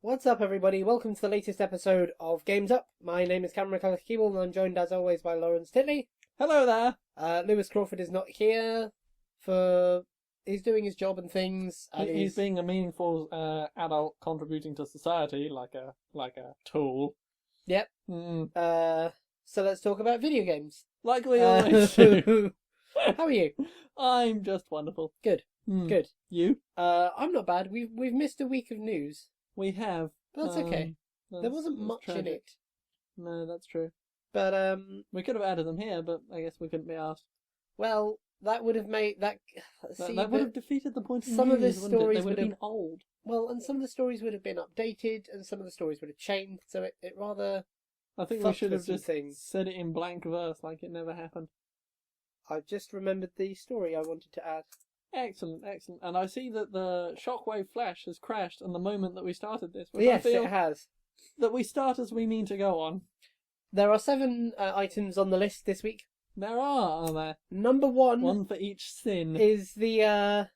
What's up, everybody? Welcome to the latest episode of Games Up. My name is Cameron McCulloch-Keeble, and I'm joined, as always, by Lawrence Titley. Hello there. Lewis Crawford is not here he's doing his job and things. And he's being a meaningful adult contributing to society, like a tool. Yep. So let's talk about video games. Like we always do. How are you? I'm just wonderful. Good. Good. You? I'm not bad. We've missed a week of news. We have. But that's okay. There wasn't much tragic. in it. No, that's true. But we could have added them here, but I guess we couldn't be asked. well, that would have made that. That would have defeated the point of some news, of the stories wouldn't it? They would would have have been old. Well, and some of the stories would have been updated, and some of the stories would have changed. So it rather. I think we fucked should with have some just things. said it in blank verse, like it never happened. I've just remembered the story I wanted to add. Excellent, excellent. And I see that the Shockwave Flash has crashed on the moment that we started this. Which Yes, I feel it has. that we start as we mean to go on. There are 7 items on the list this week. There are there? Number 1 One for each sin. is the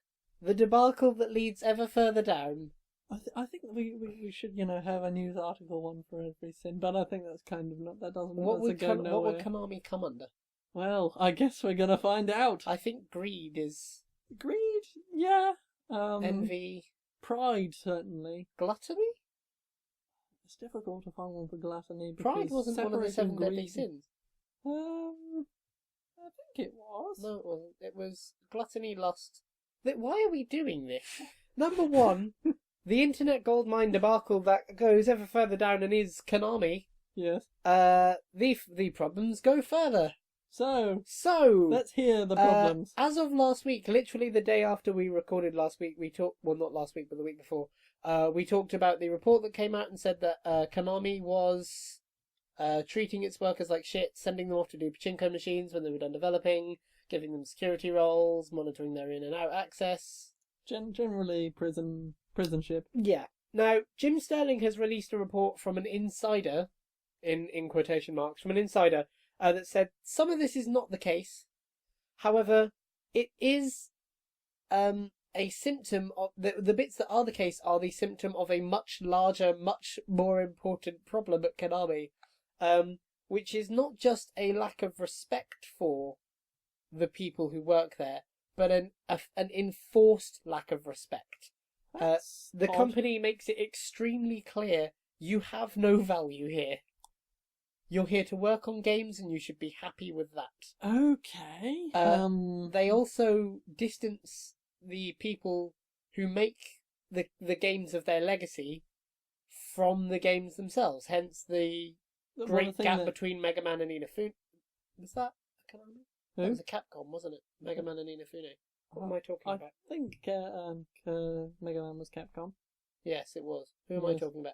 debacle that leads ever further down. I think we should, have a news article one for every sin, but I think that's kind of not, that doesn't, What would go nowhere. what would Konami come under? Well, I guess we're gonna find out. I think greed is Greed? Yeah. envy, Pride, certainly. gluttony. It's difficult to find one for gluttony. Pride wasn't one of the 7 deadly greed. sins. I think it was. No, it wasn't. It was gluttony, lust. Why are we doing this? Number 1, the internet goldmine debacle that goes ever further down and is Konami. Yes. The problems go further. So, So let's hear the problems. as of last week, literally the day after we recorded last week, we talked. Well, not last week, but the week before. We talked about the report that came out and said that Konami was treating its workers like shit, sending them off to do pachinko machines when they were done developing, giving them security roles, monitoring their in and out access. Generally, prison ship. Yeah. Now, Jim Sterling has released a report from an insider, in quotation marks, from an insider, that said some of this is not the case. However, it is a symptom of the bits that are the case are the symptom of a much larger, much more important problem at Konami, which is not just a lack of respect for the people who work there, but an enforced lack of respect. The odd. company makes it extremely clear you have no value here. You're here to work on games, and you should be happy with that. Okay. They also distance the people who make the games of their legacy from the games themselves. Hence the great gap between Mega Man and Inafune. Was that Konami? Who? That was a Capcom, wasn't it? Mega Man and Inafune. What am I talking about? I think Mega Man was Capcom. Yes, it was. Who am I Yes. talking about?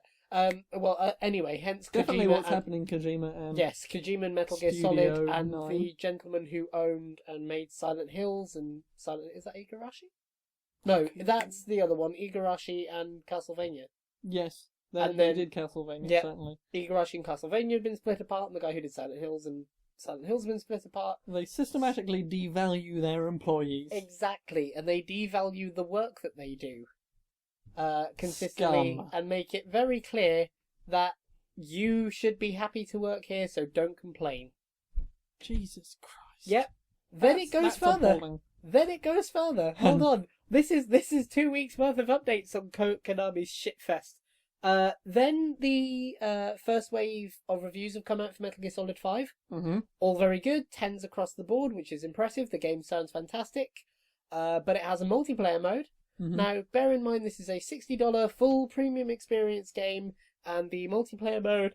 Anyway, hence Definitely Kojima what's and, happening, Kojima and... Yes, Kojima and Metal Gear Studio Solid, and 9. the gentleman who owned and made Silent Hills and is that Igarashi? No, that's the other one, Igarashi and Castlevania. Yes, And they then- did Castlevania, Yep. certainly. Igarashi and Castlevania had been split apart, and the guy who did Silent Hills and Silent Hills had been split apart. They systematically devalue their employees. Exactly, and they devalue the work that they do consistently, Scum. and make it very clear that you should be happy to work here, so don't complain. Jesus Christ. Yep. Then it goes That's further. appalling. Then it goes further. Hold on. This is 2 weeks worth of updates on Konami's shitfest. Then the first wave of reviews have come out for Metal Gear Solid 5. Mm-hmm. All very good. 10s across the board, which is impressive. The game sounds fantastic. But it has a multiplayer mode. Mm-hmm. Now, bear in mind this is a $60 full premium experience game, and the multiplayer mode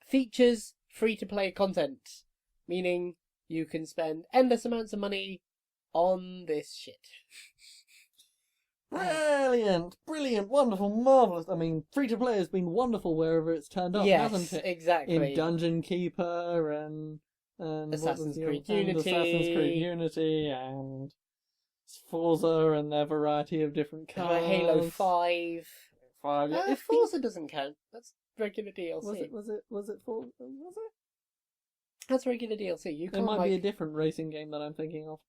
features free-to-play content, meaning you can spend endless amounts of money on this shit. Brilliant, wonderful, marvellous. I mean, free-to-play has been wonderful wherever it's turned up, Yes, hasn't it? exactly. In Dungeon Keeper and Assassin's Creed and Unity. Assassin's Creed Unity and Forza and their variety of different cars. Halo 5. 5. Yeah, Forza doesn't count. That's regular DLC. Was it Forza? Was it? That's regular DLC. You It can't might be a different racing game that I'm thinking of.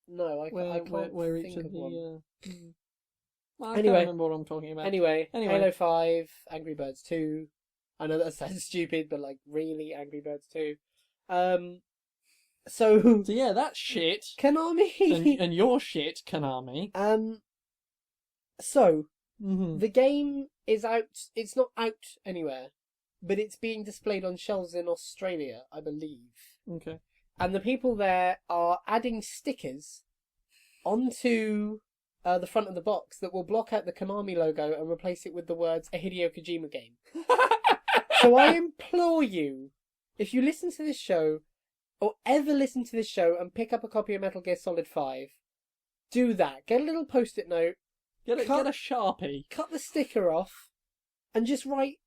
no, I can't Where each think of of one. the I Anyway. can't remember what I'm talking about. Anyway, Anyway. Halo 5, Angry Birds 2. I know that sounds stupid, but like really Angry Birds 2. So So yeah, that's shit. Konami. and you're shit, Konami. So Mm-hmm. the game is out. It's not out anywhere, but it's being displayed on shelves in Australia, I believe. Okay. And the people there are adding stickers onto the front of the box that will block out the Konami logo and replace it with the words "a Hideo Kojima game." So I implore you, if you listen to this show, or ever listen to this show and pick up a copy of Metal Gear Solid 5, do that. Get a little post-it note, Get a Sharpie. cut the sticker off, and just write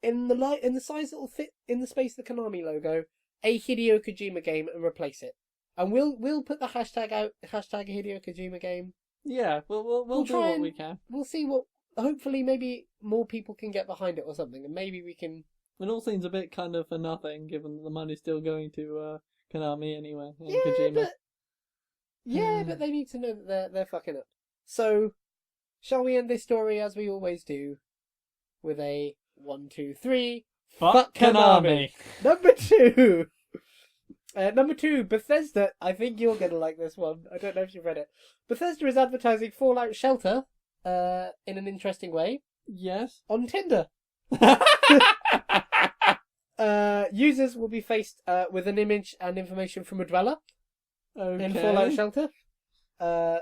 in the size that'll fit in the space of the Konami logo, "a Hideo Kojima game," and replace it. And we'll put the hashtag out, hashtag Hideo Kojima game. Yeah, we'll do try what and we can. We'll see what. Hopefully, maybe more people can get behind it or something, and maybe we can. It all seems a bit kind of for nothing, given that the money's still going to Konami anyway. And Yeah, Kojima. but they need to know that they're fucking up. So, shall we end this story as we always do, with a 1, 2, 3. Fuck Konami. Number two, Bethesda. I think you're gonna like this one. I don't know if you've read it. Bethesda is advertising Fallout Shelter, in an interesting way, Yes. on Tinder. Users will be faced with an image and information from a dweller Okay. in Fallout Shelter.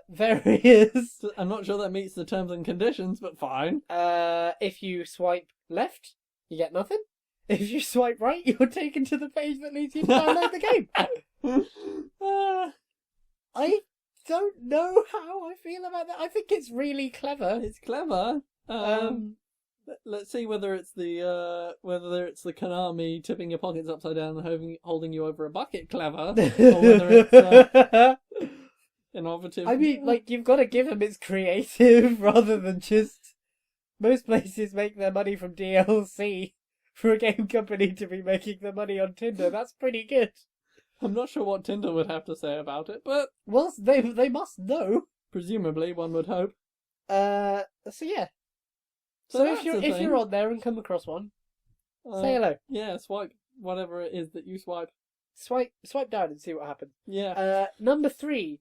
Various. I'm not sure that meets the terms and conditions, but fine. If you swipe left, you get nothing. If you swipe right, you're taken to the page that leads you to download the game. I don't know how I feel about that. I think it's really clever. It's clever. Let's see whether it's the Konami tipping your pockets upside down and holding you over a bucket clever, or whether it's innovative. I mean, like, you've got to give them it's creative rather than just. Most places make their money from DLC. For a game company to be making their money on Tinder, that's pretty good. I'm not sure what Tinder would have to say about it, but Well, they must know. presumably one would hope. So yeah. So if you're on there and come across one, say hello. Yeah, swipe whatever it is that you swipe. Swipe down and see what happens. Yeah. Number 3,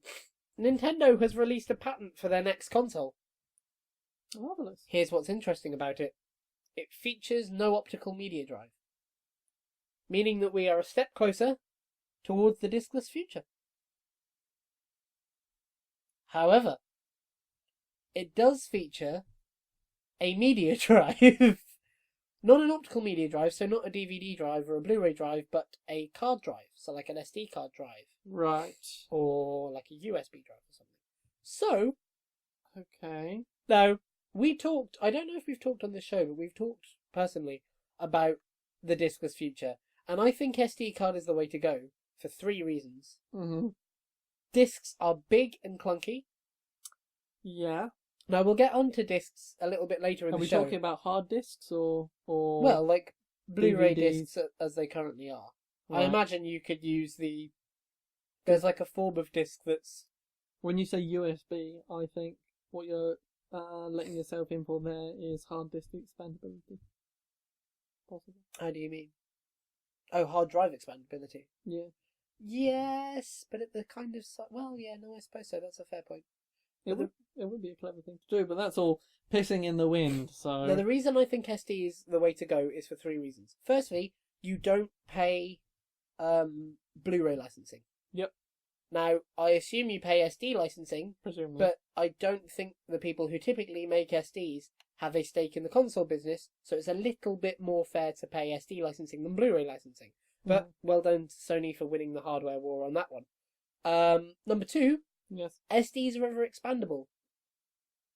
Nintendo has released a patent for their next console. Marvelous. Here's what's interesting about it. It features no optical media drive, meaning that we are a step closer towards the diskless future. However, it does feature a media drive. Not an optical media drive, so not a DVD drive or a Blu-ray drive, but a card drive. So like an SD card drive. Right. Or like a USB drive or something. So, Okay. now, we talked, I don't know if we've talked on this show, but we've talked personally about the diskless future. And I think SD card is the way to go for 3 reasons. Mm-hmm. Discs are big and clunky. Yeah. Now, we'll get onto discs a little bit later in Are the we show. talking about hard discs or Well, like Blu-ray DVDs? discs as they currently are. I Right. imagine you could use there's like a form of disc that's... When you say USB, I think what you're letting yourself in for there is hard disk expandability. Possible. How do you mean? Oh, hard drive expandability. Yeah. Yes, but at the kind of... Well, yeah, no, I suppose so. That's a fair point. It would be a clever thing to do, but that's all pissing in the wind, so... Now, the reason I think SD is the way to go is for 3 reasons. Firstly, you don't pay Blu-ray licensing. Yep. Now, I assume you pay SD licensing, Presumably. but I don't think the people who typically make SDs have a stake in the console business, so it's a little bit more fair to pay SD licensing than Blu-ray licensing. But well done to Sony for winning the hardware war on that one. Number 2, Yes. SDs are ever expandable.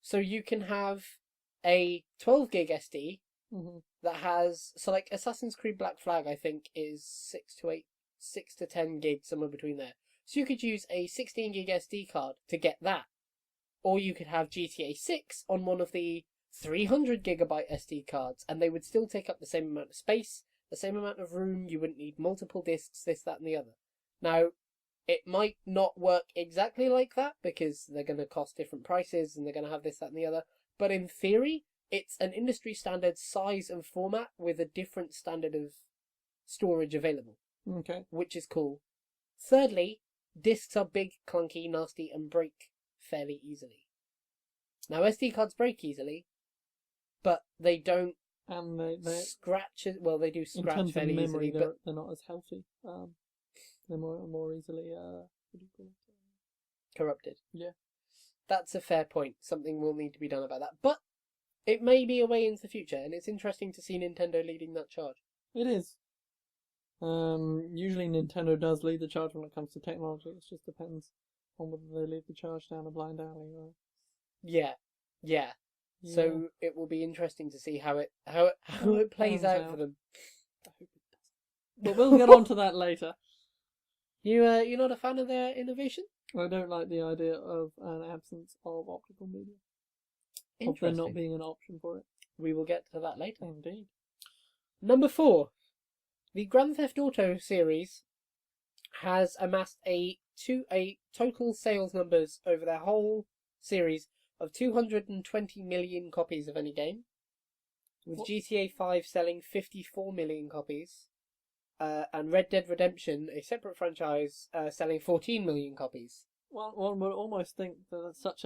So you can have a 12 gig SD that has, so like Assassin's Creed Black Flag, I think, is 6 to 10 gig, somewhere between there. So you could use a 16 gig SD card to get that. Or you could have GTA 6 on one of the 300 gigabyte SD cards, and they would still take up the same amount of space, the same amount of room. You wouldn't need multiple discs, this, that, and the other. Now, it might not work exactly like that, because they're going to cost different prices, and they're going to have this, that, and the other. but in theory, it's an industry standard size and format with a different standard of storage available, Okay. which is cool. Thirdly, discs are big, clunky, nasty, and break fairly easily. Now, SD cards break easily, but they don't And they scratch. Well, they do in scratch terms of fairly memory, easily, but they're not as healthy. They're more easily what do you call it? corrupted. Yeah. That's a fair point. Something will need to be done about that. But it may be a way into the future, and it's interesting to see Nintendo leading that charge. It is. Usually Nintendo does lead the charge when it comes to technology. It just depends on whether they lead the charge down a blind alley or. Yeah. Yeah. So it will be interesting to see how it plays pans out for out. them. I hope it doesn't. But we'll get on to that later. You're not a fan of their innovation? I don't like the idea of an absence of optical media. Of there Interesting. not being an option for it. We will get to that later. Indeed. Number 4. The Grand Theft Auto series has amassed a total sales numbers over their whole series of 220 million copies of any game, with GTA 5 selling 54 million copies, and Red Dead Redemption, a separate franchise, selling 14 million copies. One would almost think that such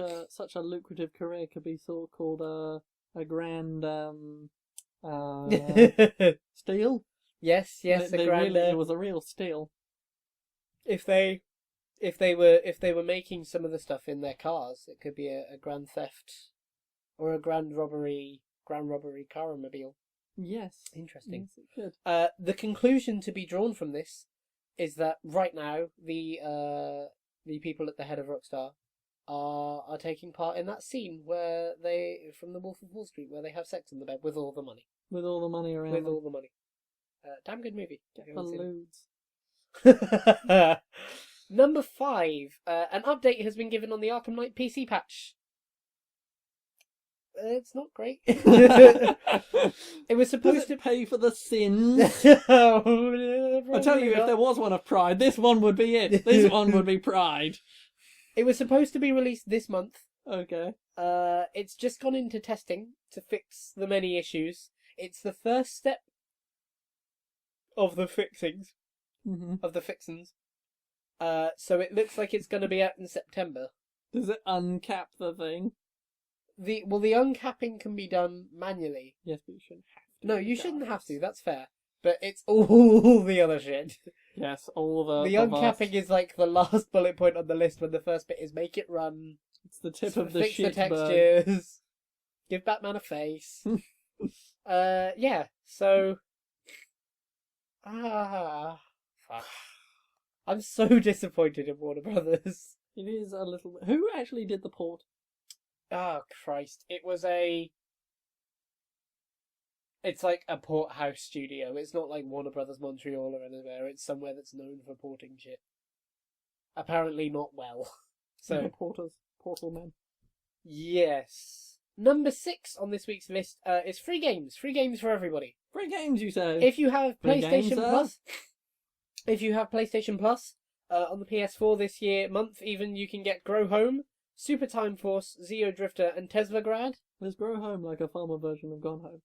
a lucrative career could be sort of called a grand steal. Yes, They a grand. really, it was a real steal. If they were making some of the stuff in their cars, it could be a grand theft or a grand robbery caromobile. Yes. Interesting. Yes, it could. The conclusion to be drawn from this is that right now the people at the head of Rockstar are taking part in that scene where they from the Wolf of Wall Street where they have sex in the bed with all the money. With all the money around. With them. all the money. Damn good movie. Get If you the haven't seen loads. it. Number 5. An update has been given on the Arkham Knight PC patch. It's not great. It was supposed to pay for the sins. I tell you, if there was one of Pride, this one would be it. This one would be Pride. It was supposed to be released this month. Okay. It's just gone into testing to fix the many issues. It's the first step of the fixings. Mm-hmm. Of the fixins. So it looks like it's going to be out in September. Does it uncap the thing? The uncapping can be done manually. Yes, but you shouldn't have to. No, you shouldn't have to. That's fair. But it's all the other shit. Yes, all the uncapping is like the last bullet point on the list when the first bit is make it run. It's the tip of the fix the shit textures. Give Batman a face. Yeah. So. Fuck. I'm so disappointed in Warner Brothers. It is a little bit. Who actually did the port? Oh, Christ. It's like a port house studio. It's not like Warner Brothers Montreal or anywhere. It's somewhere that's known for porting shit. Apparently not well. So, Portal men. yes. Number 6 on this week's list is free games. Free games for everybody. Free games, you say? If you have Free PlayStation games, Plus, on the PS4 this month even, you can get Grow Home, Super Time Force, Zeo Drifter, and Teslagrad. Let's Grow Home like a farmer version of Gone Home.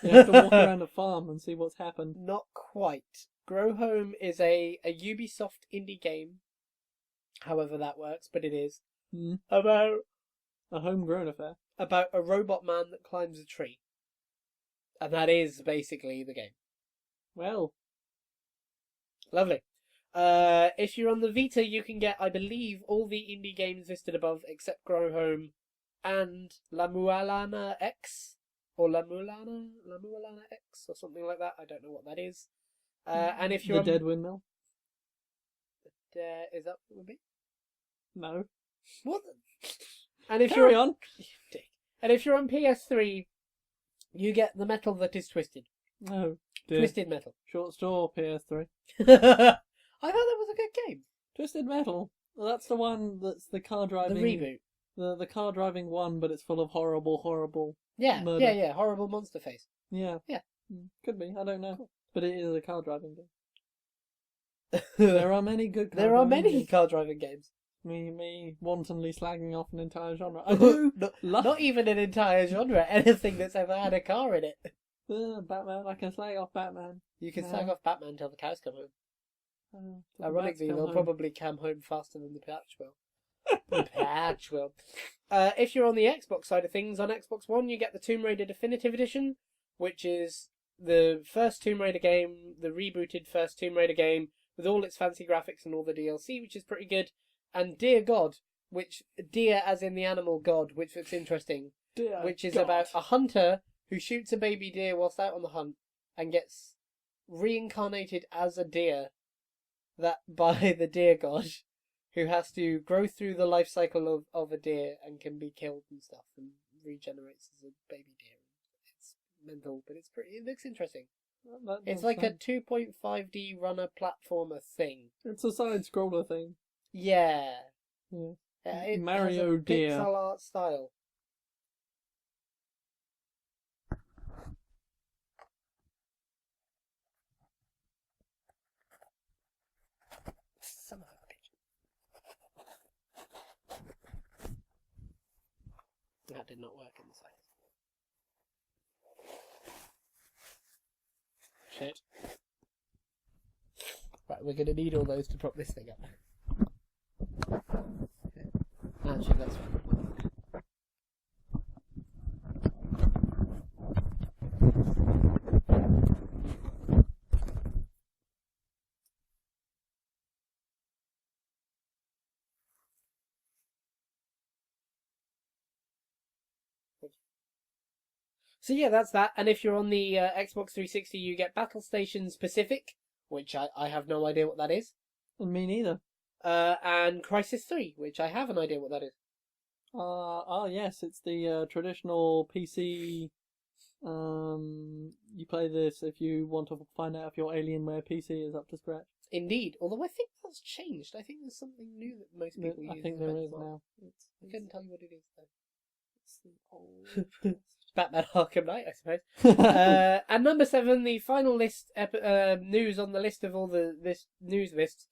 You have to walk around a farm and see what's happened. Not quite. Grow Home is a Ubisoft indie game, however that works, but it is about a homegrown affair. About a robot man that climbs a tree. And that is basically the game. Well. Lovely. If you're on the Vita, you can get, I believe, all the indie games listed above except Grow Home and La Mualana X. Or La Mualana X, or something like that. I don't know what that is. And if you're The Dead Windmill? Is that what it would be? No. What? And if Carry on. And if you're on PS3, you get The Metal That Is Twisted. Oh, dear. Twisted Metal. Short store, PS3. I thought that was a good game. Twisted Metal. Well, that's the one that's the car driving... The reboot. The car driving one, but it's full of horrible murder. Yeah. Horrible monster face. Yeah. Yeah. Could be. I don't know. Cool. But it is a car driving game. There are many good car There are driving many games. car driving games. Me wantonly slagging off an entire genre. I do Not even an entire genre. Anything that's ever had a car in it. Batman. I can slag off Batman. You can slag off Batman till the cows come home. Till the Ironically, bats they'll come probably come home faster than the patch will. The patch will. If you're on the Xbox side of things, on Xbox One, you get the Tomb Raider Definitive Edition, which is the first Tomb Raider game, the rebooted first Tomb Raider game, with all its fancy graphics and all the DLC, which is pretty good. And Dear God, which deer as in the animal god, which looks interesting, Dear which is God. about a hunter who shoots a baby deer whilst out on the hunt and gets reincarnated as a deer that by the deer god, who has to grow through the life cycle of a deer and can be killed and stuff and regenerates as a baby deer. It's mental, but it looks interesting. It's like a 2.5D runner platformer thing. It's a side scroller thing. Yeah. It Mario has a Deer. pixel art style. Son of a bitch. That did not work in the slightest. Shit. Right, we're going to need all those to prop this thing up. Actually, that's fine. So yeah, that's that. And if you're on the Xbox 360, you get Battle Station Specific, which I have no idea what that is. Me neither. And Crisis 3, which I have an idea what that is. Yes, it's the traditional PC. You play this if you want to find out if your Alienware PC is up to scratch. Indeed, although I think that's changed. I think there's something new that most people use. I think there is now. I couldn't tell you what it is though. It's the old Batman Arkham Knight, I suppose. And number 7, the final list news on the list of all this news lists,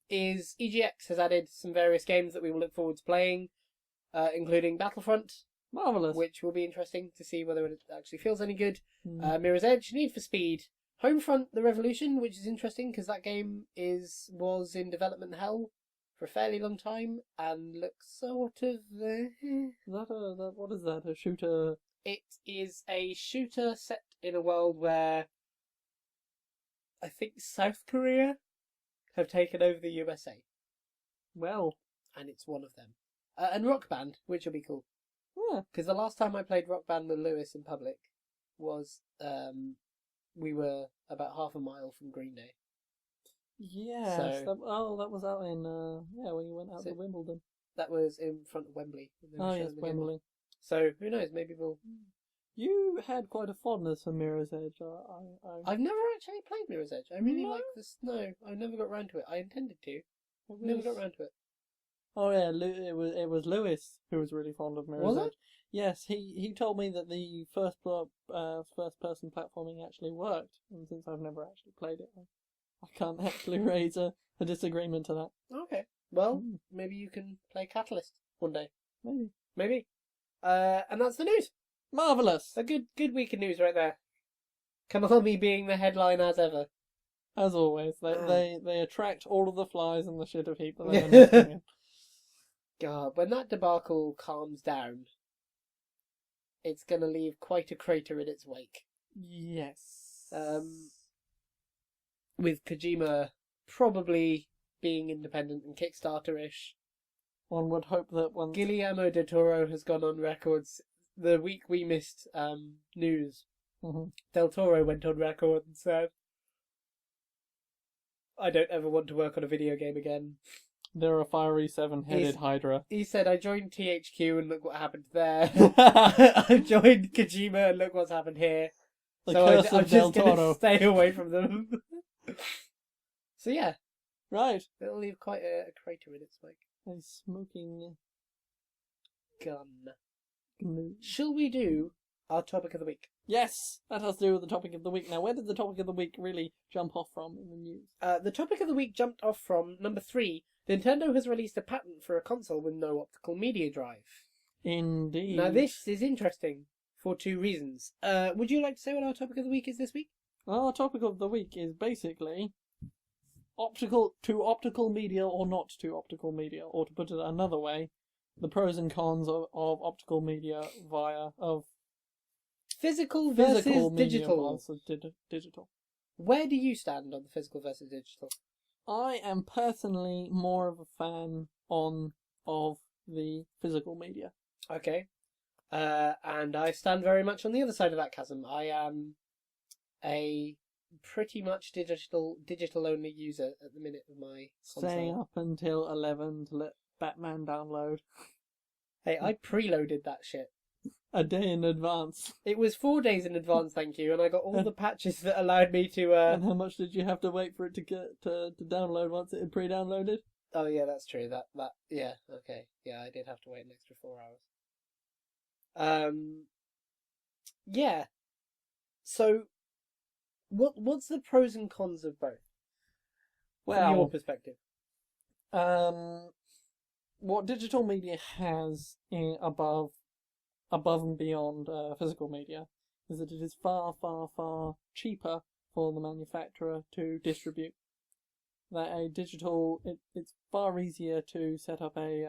is EGX has added some various games that we will look forward to playing, including Battlefront, Marvellous, which will be interesting to see whether it actually feels any good. Mm. Mirror's Edge, Need for Speed, Homefront: The Revolution, which is interesting because that game was in development hell for a fairly long time and looks sort of. What is that? A shooter? It is a shooter set in a world where I think South Korea have taken over the USA, Well, and it's one of them. And Rock Band, which will be cool. yeah. Because the last time I played Rock Band with Lewis in public was we were about half a mile from Green Day. Yes. So- that was out in when you went out So- to Wimbledon. That was in front of Wembley. when they were Oh showing yes, the game. Wembley. So who knows? Maybe we'll. You had quite a fondness for Mirror's Edge. I've never actually played Mirror's Edge. I really No? like this. No, I never got round to it. I intended to. It Never got was- round to it. Oh yeah, it was Lewis who was really fond of Mirror's Was it? Edge. Yes, he told me that the first person platforming actually worked, and since I've never actually played it, I can't actually raise a disagreement to that. Okay. Well, Mm. maybe you can play Catalyst one day. Maybe. Maybe. And that's the news. Marvellous, A good week of news right there. Konami being the headline as ever. as always. Ah. They attract all of the flies in the shit of heap that they are nesting in. God, when that debacle calms down, it's going to leave quite a crater in its wake. Yes. With Kojima probably being independent and Kickstarter-ish. One would hope that once Guillermo del Toro has gone on records. The week we missed news, Mhm. Del Toro went on record and said, I don't ever want to work on a video game again. they're a fiery seven-headed He's- hydra. He said, I joined THQ and look what happened there. I joined Kojima and look what's happened here. The So curse I'm of Del just going to Toro. stay away from them. So yeah, Right. it'll leave quite a crater in its wake. A smoking Gun. glue. Shall we do our topic of the week. Yes, that has to do with the topic of the week. Now, where did the topic of the week really jump off from in the news? The topic of the week jumped off from number 3. Nintendo has released a patent for a console with no optical media drive. Indeed. Now, this is interesting for 2 reasons. Would you like to say what our topic of the week is this week? Our topic of the week is basically optical media or not to optical media, or to put it another way, the pros and cons of optical media of Physical versus physical digital. Versus digital. Where do you stand on the physical versus digital? I am personally more of a fan of the physical media. Okay. And I stand very much on the other side of that chasm. I am a pretty much digital only user at the minute of my console. Staying up until 11 to let Batman download. Hey, I preloaded that shit. A day in advance. It was 4 days in advance, thank you, and I got all the patches that allowed me to. And how much did you have to wait for it to get to download once it had pre-downloaded? Oh yeah, that's true. That yeah, okay, yeah, I did have to wait an extra 4 hours. Yeah. So, what's the pros and cons of both? From your perspective. What digital media has above and beyond physical media is that it is far, far, far cheaper for the manufacturer to distribute. That a digital, it's far easier to set up a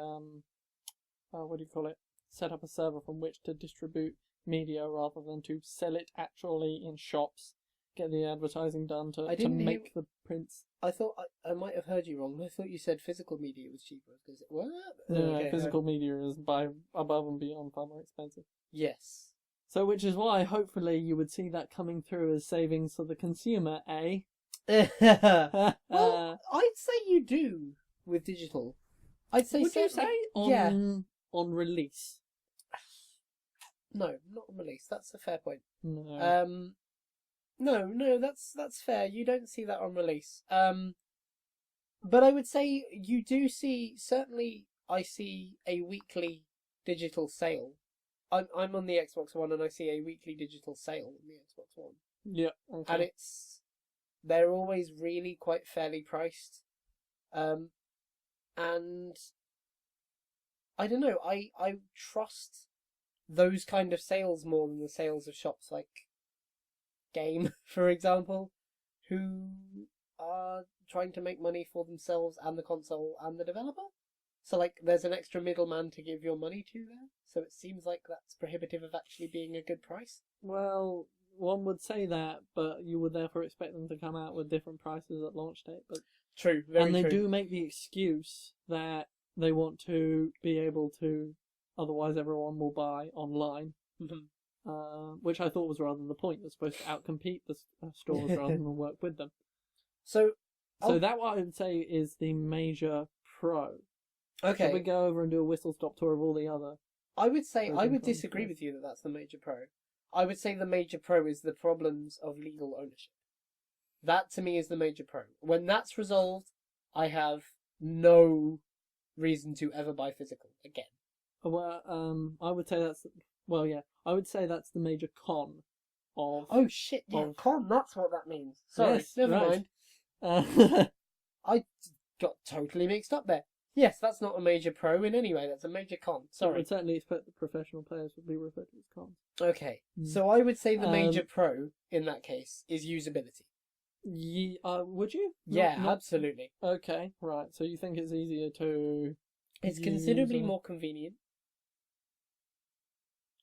set up a server from which to distribute media rather than to sell it actually in shops, get the advertising done to make the prints. I thought I might have heard you wrong. I thought you said physical media was cheaper. What? No, Okay, physical media is by above and beyond far more expensive. Yes. So, which is why hopefully you would see that coming through as savings for the consumer, eh? Well, I'd say you do with digital. I'd say. Would you say on release? No, not on release. That's a fair point. No. No, that's fair. You don't see that on release. But I would say you do see. Certainly, I see a weekly digital sale. I'm on the Xbox One, and I see a weekly digital sale on the Xbox One. Yeah. Okay. And they're always really quite fairly priced. And I don't know. I trust those kind of sales more than the sales of shops like Game, for example, who are trying to make money for themselves and the console and the developer. So, like, there's an extra middleman to give your money to there. So it seems like that's prohibitive of actually being a good price. Well, one would say that, but you would therefore expect them to come out with different prices at launch date. But true, very and they true. do make the excuse that they want to be able to, otherwise everyone will buy online. Mm-hmm. Which I thought was rather the point. They're supposed to outcompete the stores rather than work with them. So that what I would say is the major pro. Okay. Should we go over and do a whistle-stop tour of all the other? I would disagree with you that that's the major pro. I would say the major pro is the problems of legal ownership. That to me is the major pro. When that's resolved, I have no reason to ever buy physical again. Well, I would say that's I would say that's the major con of. Oh shit! Yeah, con. That's what that means. Sorry, yes, never right. mind. I got totally mixed up there. Yes, that's not a major pro in any way. That's a major con. Sorry. But certainly, the professional players would be referred to as cons. Okay, so I would say the major pro in that case is usability. Would you? Yeah, absolutely. Okay, right. So you think it's easier to? It's considerably more convenient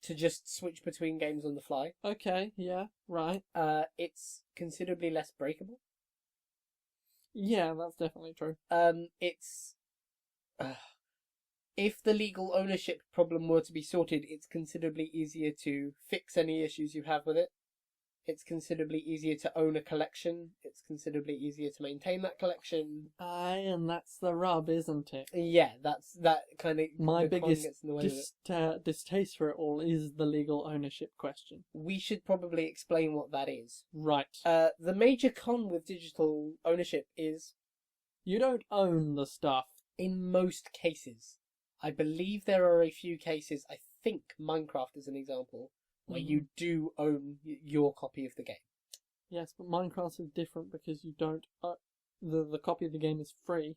to just switch between games on the fly. Okay, yeah, right. It's considerably less breakable. Yeah, that's definitely true. It's if the legal ownership problem were to be sorted, it's considerably easier to fix any issues you have with it. It's considerably easier to own a collection. It's considerably easier to maintain that collection. And that's the rub, isn't it? Yeah, that kind of my biggest distaste for it all is the legal ownership question. We should probably explain what that is. Right. The major con with digital ownership is you don't own the stuff. In most cases. I believe there are a few cases, I think Minecraft is an example, where you do own your copy of the game. Yes, but Minecraft is different because you don't. The copy of the game is free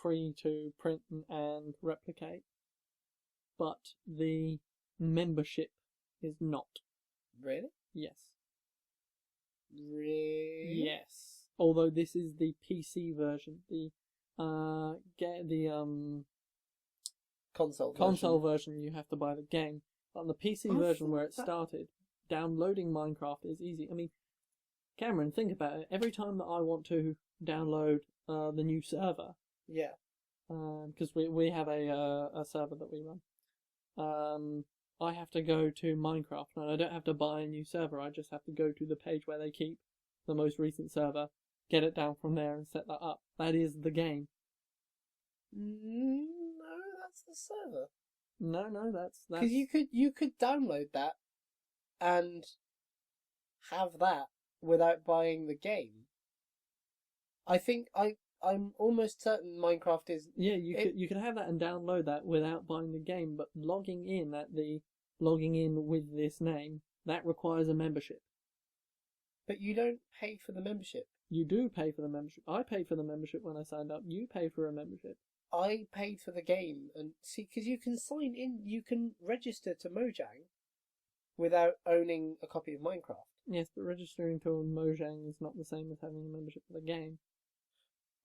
to print and replicate, but the membership is not. Really? Yes. Really? Yes. Although this is the PC version, the console version, you have to buy the game. But on the PC version where it started, downloading Minecraft is easy. I mean, Cameron, think about it. Every time that I want to download the new server, Yeah. because we have a server that we run, I have to go to Minecraft, and I don't have to buy a new server. I just have to go to the page where they keep the most recent server, get it down from there, and set that up. That is the game. No, that's the server. No, that's because you could download that and have that without buying the game. I think I'm almost certain Minecraft is. Yeah, you could have that and download that without buying the game, but logging in with this name, that requires a membership. But you don't pay for the membership. You do pay for the membership. I paid for the membership when I signed up. You pay for a membership. I paid for the game, and see, because you can sign in, you can register to Mojang without owning a copy of Minecraft. Yes, but registering to Mojang is not the same as having a membership for the game.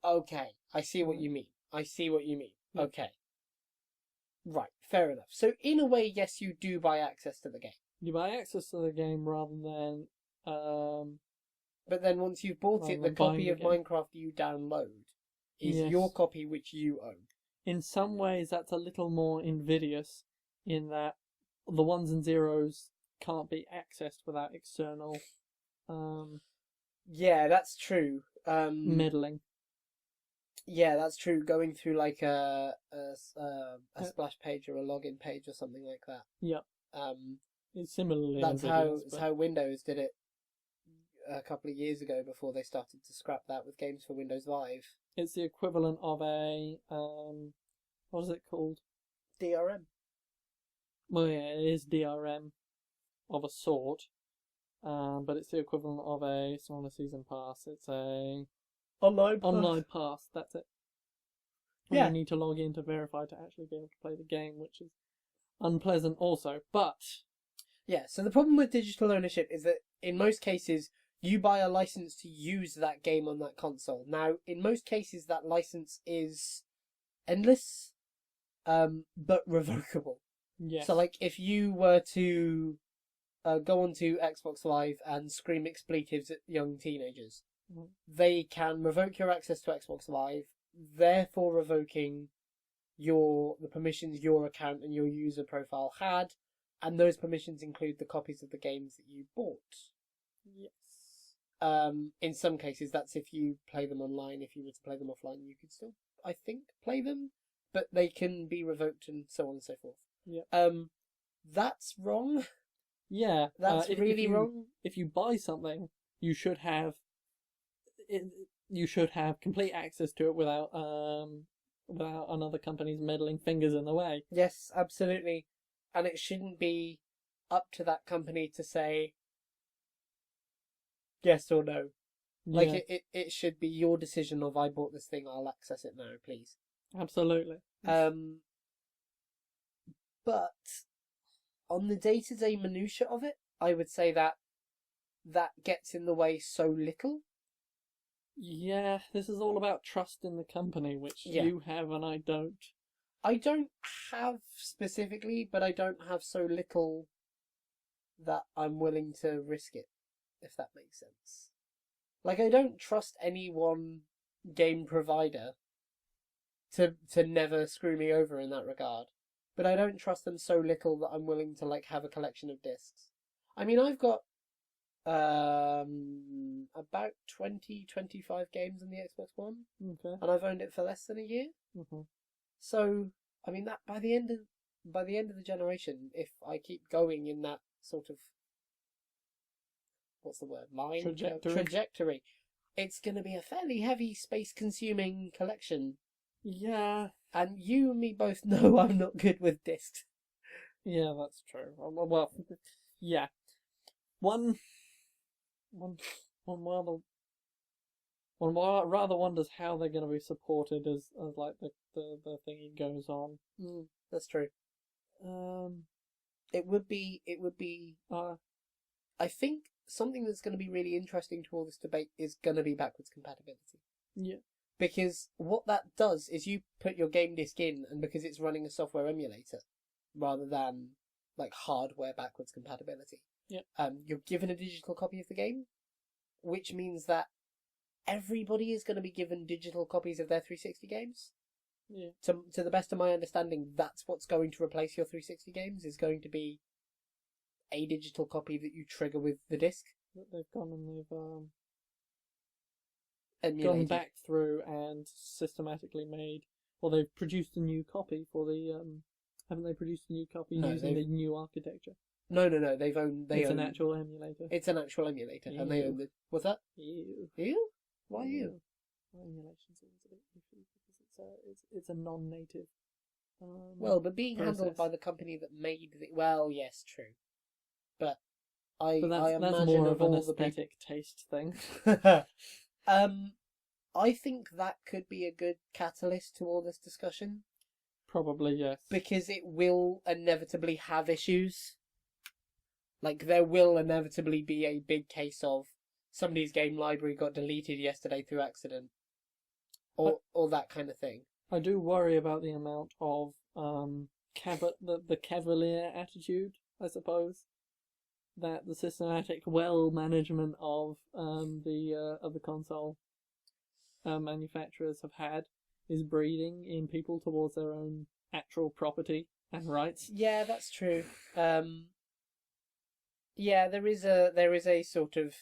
Okay, I see what you mean. Yeah. Okay. Right, fair enough. So, in a way, yes, you do buy access to the game. You buy access to the game rather than... But then once you've bought it, the copy of Minecraft you download is your copy which you own. In some ways, that's a little more invidious in that the ones and zeros can't be accessed without external... yeah, that's true. Meddling. Yeah, that's true. Going through like a splash page or a login page or something like that. Yep. It's similarly. That's how Windows did it a couple of years ago before they started to scrap that with games for Windows Live. It's the equivalent of a what is it called? DRM. Well, yeah, it is DRM of a sort, but it's the equivalent of a smaller season pass. It's a Online pass, that's it. Yeah. You need to log in to verify to actually be able to play the game, which is unpleasant also. But yeah, so the problem with digital ownership is that in most cases you buy a license to use that game on that console. Now, in most cases that license is endless, but revocable. yeah. So like if you were to go onto Xbox Live and scream expletives at young teenagers, they can revoke your access to Xbox Live, therefore revoking the permissions your account and your user profile had, and those permissions include the copies of the games that you bought. Yes. In some cases, that's if you play them online. If you were to play them offline, you could still, I think, play them, but they can be revoked and so on and so forth. Yeah. That's wrong. Yeah. That's really wrong. If you buy something, you should have complete access to it without another company's meddling fingers in the way. Yes, absolutely. And it shouldn't be up to that company to say yes or no. Like, it should be your decision of, I bought this thing, I'll access it now, please. Absolutely. But on the day-to-day minutiae of it, I would say that gets in the way so little. Yeah, this is all about trust in the company, which you have and I don't. I don't have specifically, but I don't have so little that I'm willing to risk it, if that makes sense. Like, I don't trust any one game provider to never screw me over in that regard. But I don't trust them so little that I'm willing to, like, have a collection of discs. I mean, I've got about 20-25 games on the Xbox One. Okay. And I've owned it for less than a year. Mm-hmm. So, I mean, that by the end of the generation, if I keep going in that sort of, what's the word, line? Trajectory, it's going to be a fairly heavy, space-consuming collection. Yeah. And you and me both know I'm not good with discs. Yeah, that's true. Well, Yeah. One rather wonders how they're going to be supported as like the thingy goes on. That's true. It would be. I think something that's going to be really interesting to all this debate is going to be backwards compatibility. Yeah. Because what that does is you put your game disc in, and because it's running a software emulator rather than like hardware backwards compatibility, you're given a digital copy of the game, which means that everybody is going to be given digital copies of their 360 games. Yeah. To the best of my understanding, that's what's going to replace your 360 games, is going to be a digital copy that you trigger with the disc. They've gone and they've Emulated. gone back through and systematically made, or they've produced a new copy for the haven't they produced a new copy using the new architecture? No. It's an actual emulator. It's an actual emulator, and they own the. What's that? Ew. Ew? Why ew? Well, emulation seems a bit iffy because it's a non-native. Well, but being process. handled by the company that made the. Well, yes, true, but I that's imagine more of an all the aesthetic taste thing. I think that could be a good catalyst to all this discussion. Probably, yes. Because it will inevitably have issues. Like, there will inevitably be a big case of somebody's game library got deleted yesterday through accident. Or that kind of thing. I do worry about the amount of the cavalier attitude, I suppose, that the systematic management of the console manufacturers have had is breeding in people towards their own actual property and rights. Yeah, that's true. Yeah, there is a sort of.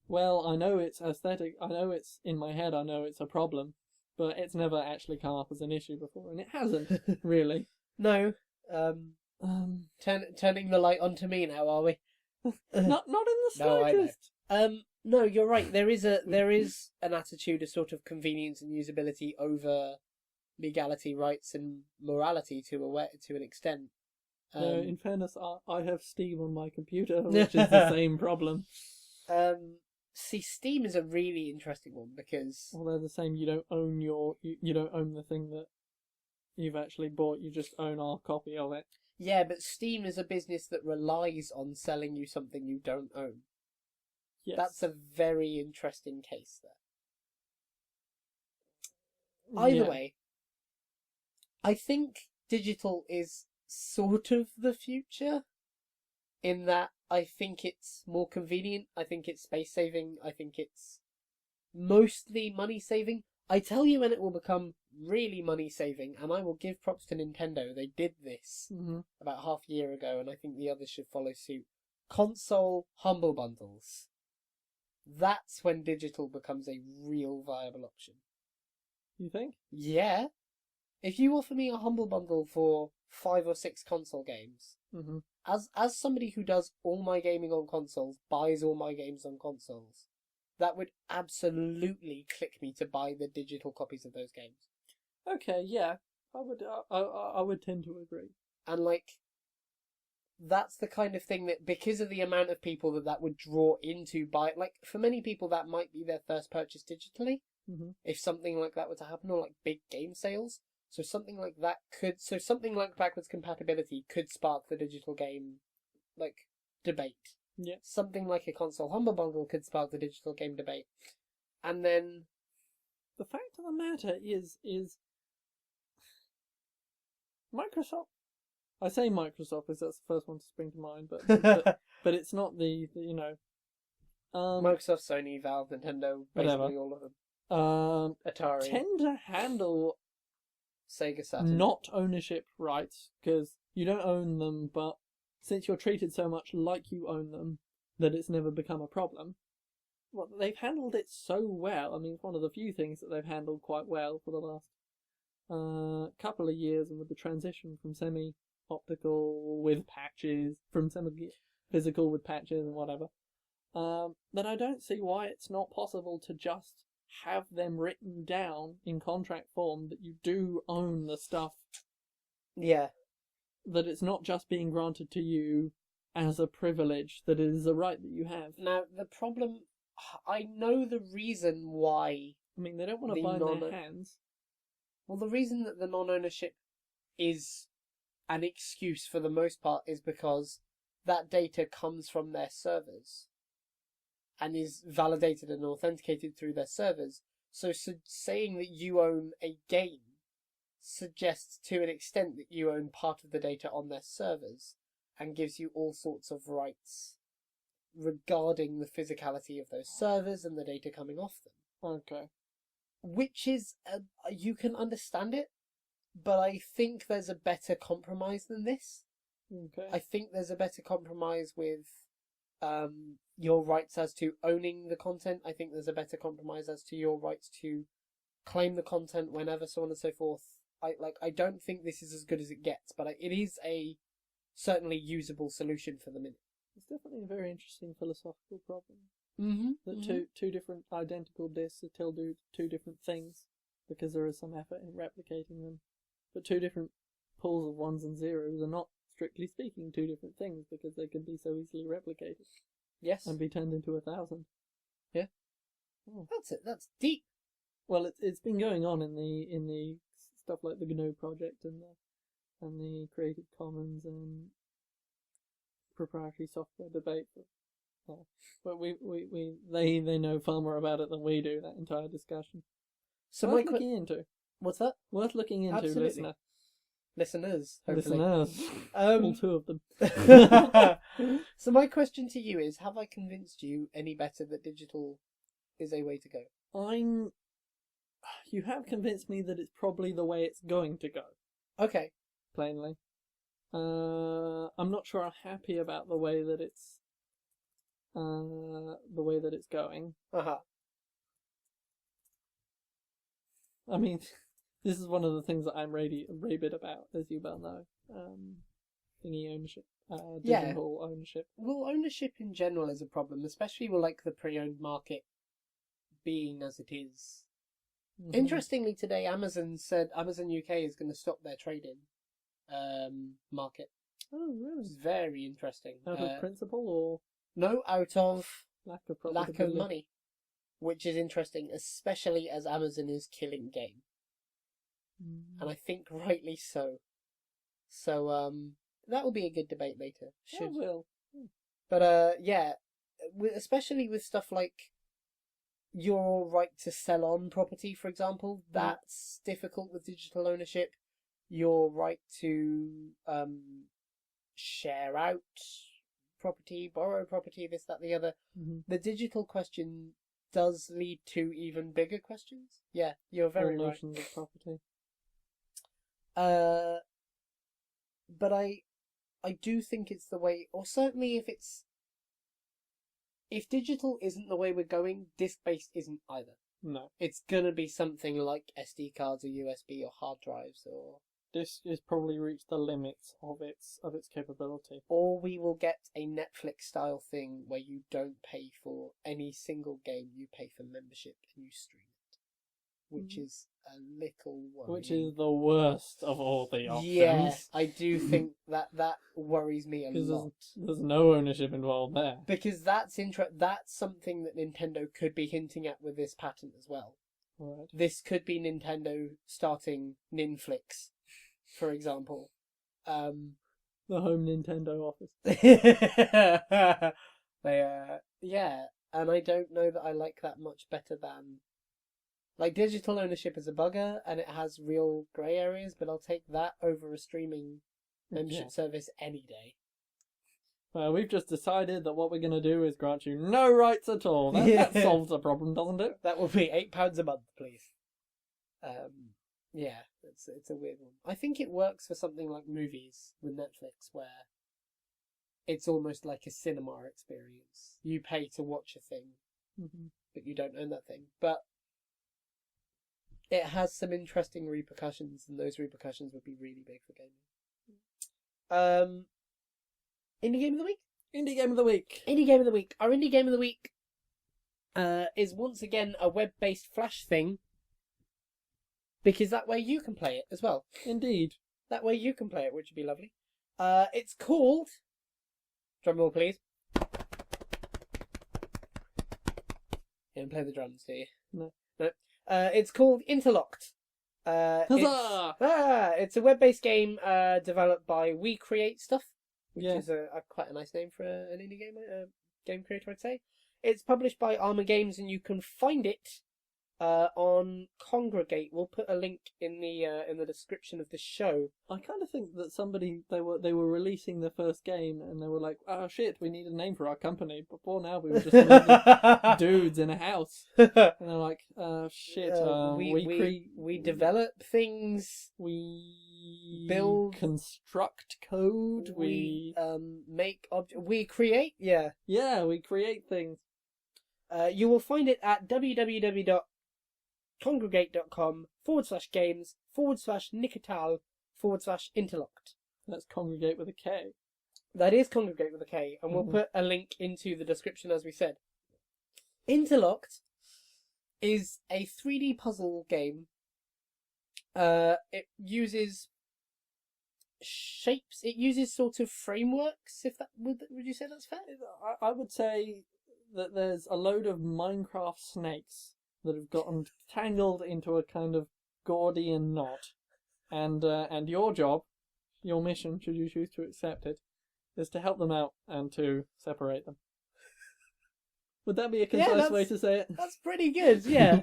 Well, I know it's aesthetic. I know it's in my head. I know it's a problem, but it's never actually come up as an issue before, and it hasn't really. No. Turning the light onto me now, are we? Not in the slightest. No, I know. No, you're right. There is an attitude of sort of convenience and usability over legality, rights, and morality to an extent. In fairness, I have Steam on my computer, which is the same problem. See, Steam is a really interesting one because. Well, they're the same. You don't own you don't own the thing that you've actually bought. You just own our copy of it. Yeah, but Steam is a business that relies on selling you something you don't own. Yes. That's a very interesting case there. Either way, I think digital is sort of the future, in that I think it's more convenient, I think it's space saving, I think it's mostly money saving. I tell you when it will become really money saving, and I will give props to Nintendo. They did this about half a year ago, and I think the others should follow suit. Console Humble Bundles. That's when digital becomes a real viable option. You think? Yeah. If you offer me a Humble Bundle for 5 or 6 console games, as somebody who does all my gaming on consoles, buys all my games on consoles, that would absolutely click me to buy the digital copies of those games. Okay, yeah, I would tend to agree. And that's the kind of thing that, because of the amount of people that would draw into buy, for many people that might be their first purchase digitally, if something like that were to happen, or big game sales. So something like backwards compatibility could spark the digital game, debate. Yeah. Something like a console Humble Bundle could spark the digital game debate. And then the fact of the matter is Microsoft. I say Microsoft because that's the first one to spring to mind, but it's not the Microsoft, Sony, Valve, Nintendo, basically all of them. Atari tend to handle Sega Saturn. Not ownership rights, because you don't own them, but since you're treated so much like you own them, that it's never become a problem. Well, they've handled it so well. I mean, it's one of the few things that they've handled quite well for the last couple of years, and with the transition from semi-optical with patches, from semi-physical with patches and whatever, that I don't see why it's not possible to just have them written down in contract form that you do own the stuff. Yeah. That it's not just being granted to you as a privilege, that it is a right that you have. Now, the problem... I know the reason why... I mean, they don't want to bind their hands. Well, the reason that the non-ownership is an excuse for the most part is because that data comes from their servers and is validated and authenticated through their servers. So saying that you own a game suggests to an extent that you own part of the data on their servers and gives you all sorts of rights regarding the physicality of those servers and the data coming off them. Okay. Which is, you can understand it, but I think there's a better compromise than this. Okay. I think there's a better compromise with your rights as to owning the content. I think there's a better compromise as to your rights to claim the content whenever, so on and so forth. I don't think this is as good as it gets, but it is a certainly usable solution for the minute. It's definitely a very interesting philosophical problem. Mm-hmm. That two different identical discs still do two different things because there is some effort in replicating them. But two different pools of ones and zeros are not, strictly speaking, two different things because they can be so easily replicated. Yes. And be turned into 1,000. Yeah. Oh. That's it. That's deep. Well, it's been going on in the stuff like the GNU project and the Creative Commons and proprietary software debate. But they know far more about it than we do, that entire discussion. So worth looking into. What's that? Worth looking into, Absolutely. listener. Listeners, hopefully. Listeners. All two of them. So my question to you is, have I convinced you any better that digital is a way to go? You have convinced me that it's probably the way it's going to go. Okay. Plainly. I'm not sure I'm happy about the way that it's going. Uh-huh. I mean, this is one of the things that I'm rabid about, as you well know. Thingy ownership. Digital ownership. Well, ownership in general is a problem, especially with like the pre-owned market being as it is. Mm-hmm. Interestingly, today Amazon said Amazon UK is going to stop their trade-in market. Oh, really? It's very interesting. Out of principle or? No, out of lack of money, which is interesting, especially as Amazon is killing game, and I think rightly so. So that will be a good debate later. It will. But yeah, especially with stuff like your right to sell on property, for example, that's difficult with digital ownership. Your right to share out property, borrow property, this, that, the other. Mm-hmm. The digital question does lead to even bigger questions. Yeah, you're very right. Notions of property. But I do think it's the way, or certainly if digital isn't the way we're going, disc-based isn't either. No. It's gonna be something like SD cards or USB or hard drives or... This has probably reached the limits of its capability. Or we will get a Netflix-style thing where you don't pay for any single game, you pay for membership and you stream it. Which is a little worrying. Which is the worst of all the options. Yeah, I do think that worries me a lot. There's no ownership involved there. Because that's something that Nintendo could be hinting at with this patent as well. Right. This could be Nintendo starting Ninflix, for example. The home Nintendo office. Yeah, and I don't know that I like that much better than... Like, digital ownership is a bugger, and it has real grey areas, but I'll take that over a streaming membership service any day. Well, we've just decided that what we're going to do is grant you no rights at all. That solves the problem, doesn't it? That will be £8 a month, please. Yeah, it's a weird one. I think it works for something like movies with Netflix, where it's almost like a cinema experience. You pay to watch a thing, but you don't own that thing. But it has some interesting repercussions, and those repercussions would be really big for gaming. Indie Game of the Week? Indie Game of the Week. Indie Game of the Week. Our Indie Game of the Week is once again a web-based Flash thing, because that way you can play it as well. Indeed. That way you can play it, which would be lovely. It's called Drum roll, please. You don't play the drums, do you? No. No. It's called Interlocked. Huzzah! It's a web-based game developed by We Create Stuff, which Yeah. is quite a nice name for an indie game creator, I'd say. It's published by Armour Games, and you can find it on Congregate. We'll put a link in the description of the show. I kind of think that they were releasing their first game and they were like, oh shit, we need a name for our company. Before now we were just dudes in a house. And they're like, shit, we develop things. We build, construct code. We make we create. Yeah, we create things. You will find it at www.congregate.com/games/Nicotal/interlocked. Let's congregate with a K. That is Congregate with a K, and we'll put a link into the description as we said. Interlocked is a 3D puzzle game. It uses shapes. It uses sort of frameworks. If that would you say that's fair? I would say that there's a load of Minecraft snakes that have gotten tangled into a kind of Gordian knot, and your job, your mission, should you choose to accept it, is to help them out and to separate them. Would that be a concise way to say it? That's pretty good. Yeah.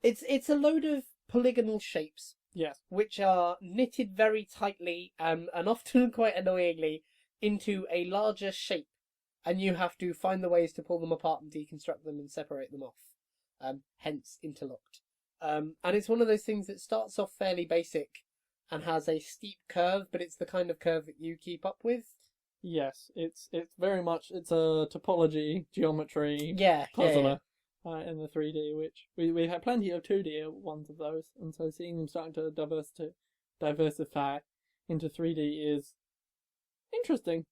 It's a load of polygonal shapes. Yes. Which are knitted very tightly and often quite annoyingly into a larger shape. And you have to find the ways to pull them apart and deconstruct them and separate them off. Hence, interlocked. And it's one of those things that starts off fairly basic and has a steep curve, but it's the kind of curve that you keep up with. Yes, it's very much, it's a topology, geometry puzzler. In the 3D, which we had plenty of 2D ones of those, and so seeing them starting to diversify into 3D is interesting.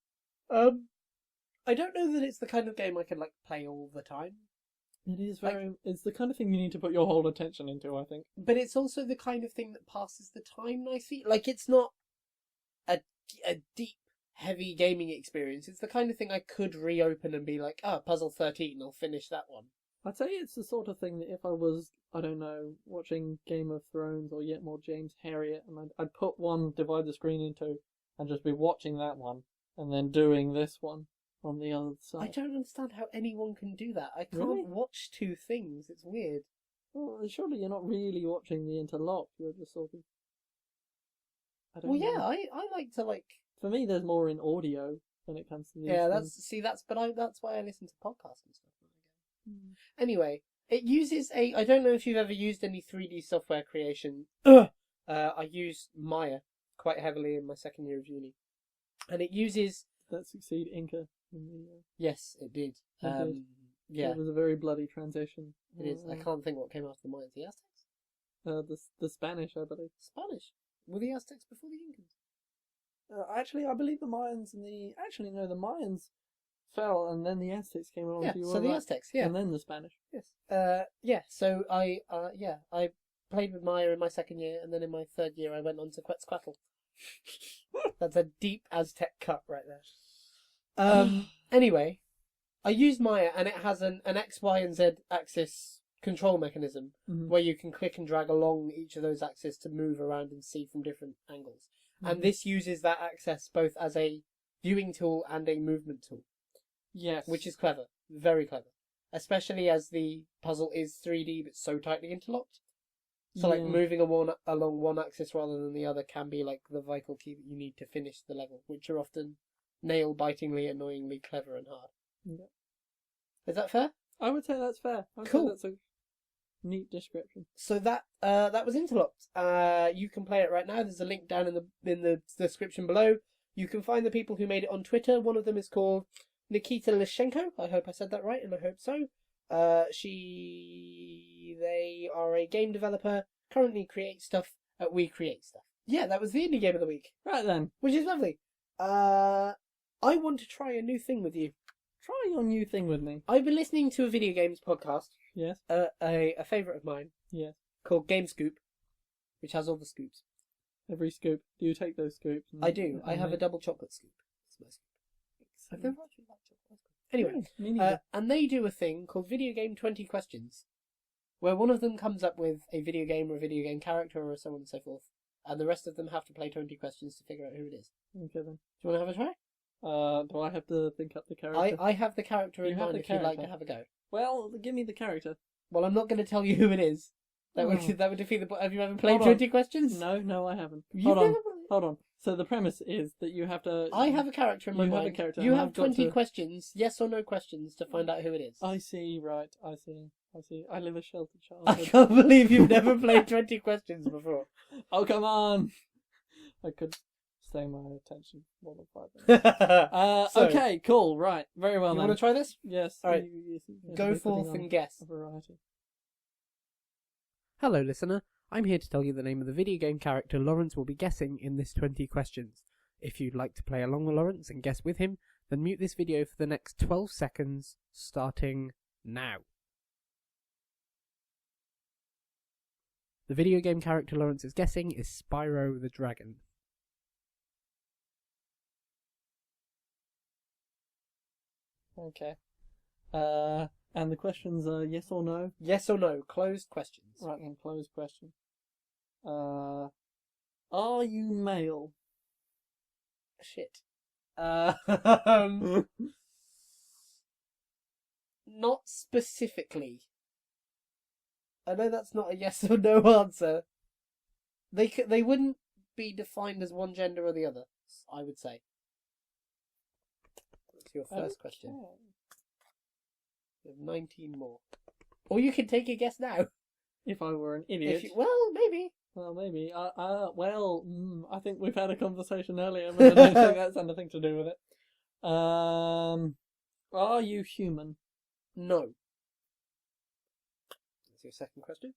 I don't know that it's the kind of game I can play all the time. It is it's the kind of thing you need to put your whole attention into, I think. But it's also the kind of thing that passes the time nicely. It's not a deep, heavy gaming experience. It's the kind of thing I could reopen and be like, Puzzle 13, I'll finish that one. I'd say it's the sort of thing that if I was, I don't know, watching Game of Thrones or yet more James Herriot, and I'd put one, divide the screen into, and just be watching that one, and then doing this one on the other side. I don't understand how anyone can do that. I can't watch two things. It's weird. Well, surely you're not really watching the interlock. You're just sort of... I don't know. I like to For me, there's more in audio when it comes to these things. that's why I listen to podcasts and stuff. Anyway, it uses I don't know if you've ever used any 3D software creation. I used Maya quite heavily in my second year of uni, and it uses. Did that succeed Inca? In the, Yes, it did. Yeah, it was a very bloody transition. It is. I can't think what came after the Mayans. The Aztecs. The Spanish, I believe. Spanish. Were the Aztecs before the Incans? Actually, I believe the Mayans and the Mayans fell, and then the Aztecs came along. Yeah, the Aztecs, and then the Spanish. Yes. So I played with Maya in my second year, and then in my third year I went on to Quetzalcoatl. That's a deep Aztec cut right there. Anyway, I used Maya, and it has an X, Y, and Z axis control mechanism where you can click and drag along each of those axes to move around and see from different angles. And this uses that axis both as a viewing tool and a movement tool. Yes. Which is clever. Very clever. Especially as the puzzle is 3D but so tightly interlocked. So moving along one axis rather than the other can be the vital key that you need to finish the level, which are often nail-bitingly, annoyingly clever and hard. Yeah. Is that fair? I would say that's fair. Cool. That's a neat description. So that was Interlocked. You can play it right now. There's a link down in the description below. You can find the people who made it on Twitter. One of them is called Nikita Lishenko. I hope I said that right, and I hope so. They are a game developer, currently create stuff at We Create Stuff. Yeah, that was the indie game of the week. Right then. Which is lovely. I want to try a new thing with you. Try your new thing with me. I've been listening to a video games podcast. Yes. A favourite of mine. Yes. Called Game Scoop, which has all the scoops. Every scoop. Do you take those scoops? I do. I have a double chocolate scoop. some ice cream. I've never actually liked chocolate ice cream. Anyway, me neither. and they do a thing called Video Game 20 Questions, where one of them comes up with a video game or a video game character or so on and so forth, and the rest of them have to play 20 questions to figure out who it is. Okay then. Do you want to have a try? Do I have to think up the character? I have the character in You have mind the if you'd like character. to have a go. Well, give me the character. Well, I'm not going to tell you who it is. That Oh. would defeat the point. Have you ever played Hold on. 20 questions? No, I haven't. You've never played- Hold on. So the premise is that you have to... I have a character in my You have mind. a character, You and have I've got 20 to- questions, yes or no questions, to find out who it is. I see, right. I see. I live a sheltered I childhood. can't believe you've never played 20 questions before. Oh, come on! I could stay my attention more than 5 minutes. So, Okay, cool, right. Very well you then. want to try this? Yes. All right. you Go be putting forth on and guess. A variety. Hello, listener. I'm here to tell you the name of the video game character Lawrence will be guessing in this 20 questions. If you'd like to play along with Lawrence and guess with him, then mute this video for the next 12 seconds, starting now. The video game character Lawrence is guessing is Spyro the Dragon. Okay. And the questions are yes or no? Yes or no? Closed questions. Right then, closed question. Are you male? Shit. Not specifically. I know that's not a yes or no answer. They wouldn't be defined as one gender or the other, I would say. That's your first question. You have 19 more. Or you can take a guess now. If I were an idiot. Well, maybe. Well, maybe. I think we've had a conversation earlier, but I don't think that's anything to do with it. Are you human? No. That's your second question.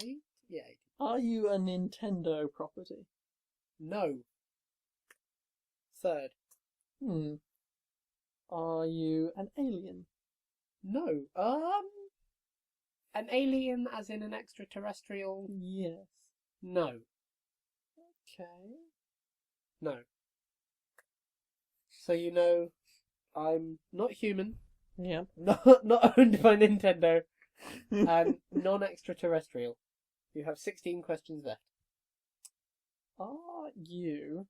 8? Yeah, 8. Are you a Nintendo property? No. Third. Are you an alien? No. An alien as in an extraterrestrial? Yes. No. Okay. No. So you know, I'm not human, Yeah. not owned by Nintendo, and non-extraterrestrial. You have 16 questions left. Are you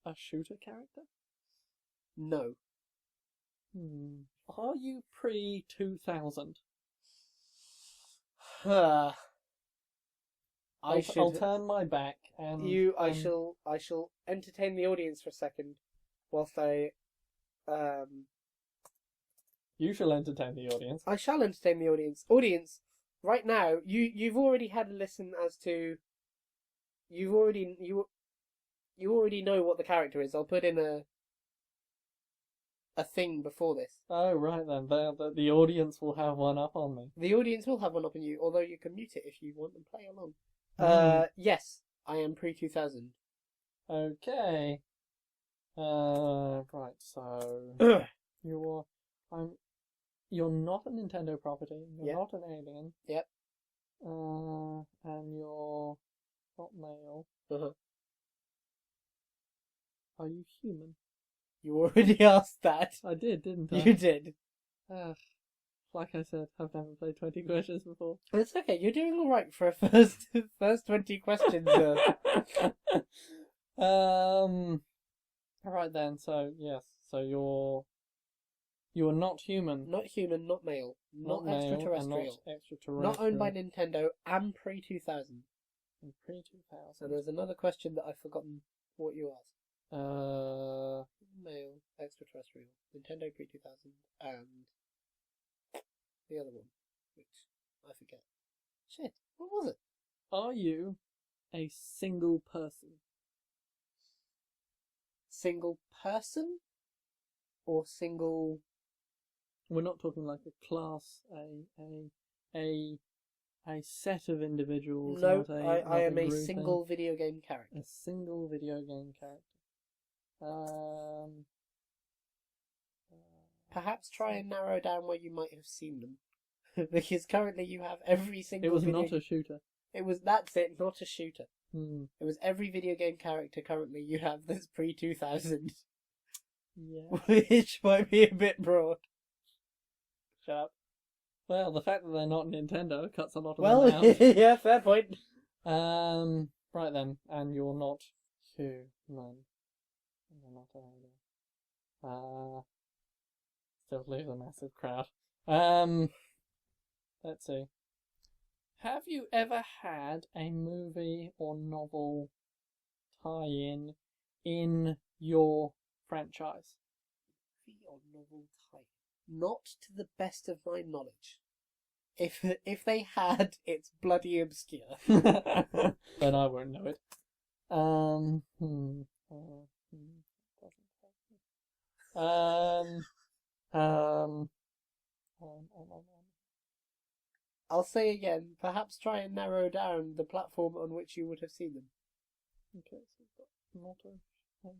a shooter character? No. Are you pre-2000? I'll turn my back and I shall entertain the audience for a second, whilst You shall entertain the audience. I shall entertain the audience. Audience, right now, you've already had a listen as to. You already know what the character is. I'll put in a thing before this. Oh, right then. The audience will have one up on me. The audience will have one up on you, although you can mute it if you want and play along. Yes, I am pre-2000. Okay. Right, so you're not a Nintendo property. You're Yep. not an alien. Yep. And you're not male. Uh-huh. Are you human? You already asked that. I did, didn't I? You did. Like I said, I've never played 20 questions before. It's okay. You're doing all right for a first 20 questions. Alright then, so yes. So you're not human. Not human, not male, not male, and extraterrestrial. not extraterrestrial. Not owned by Nintendo and pre-2000. And pre-2000. So there's another question that I've forgotten what you asked. Male, extraterrestrial, Nintendo pre-2000, and the other one, which I forget. Shit, what was it? Are you a single person? Single person? Or single... We're not talking like a class, a set of individuals. No, not I am a grouping. single video game character. A single video game character. Perhaps try and narrow down where you might have seen them. Because currently you have every single It was video... not a shooter. That's it, not a shooter. It was every video game character currently you have that's pre-2000. Yeah. Which might be a bit broad. Shut up. Well, the fact that they're not Nintendo cuts a lot of Well, them out. yeah, fair point. Right then, and you're not human. You're not either. Still lose a massive crowd. Let's see. Have you ever had a movie or novel tie-in in your franchise? Movie or novel type? Not to the best of my knowledge. If they had, it's bloody obscure. Then I won't know it. I'll say again, perhaps try and narrow down the platform on which you would have seen them. Okay, so we've got not a. Okay.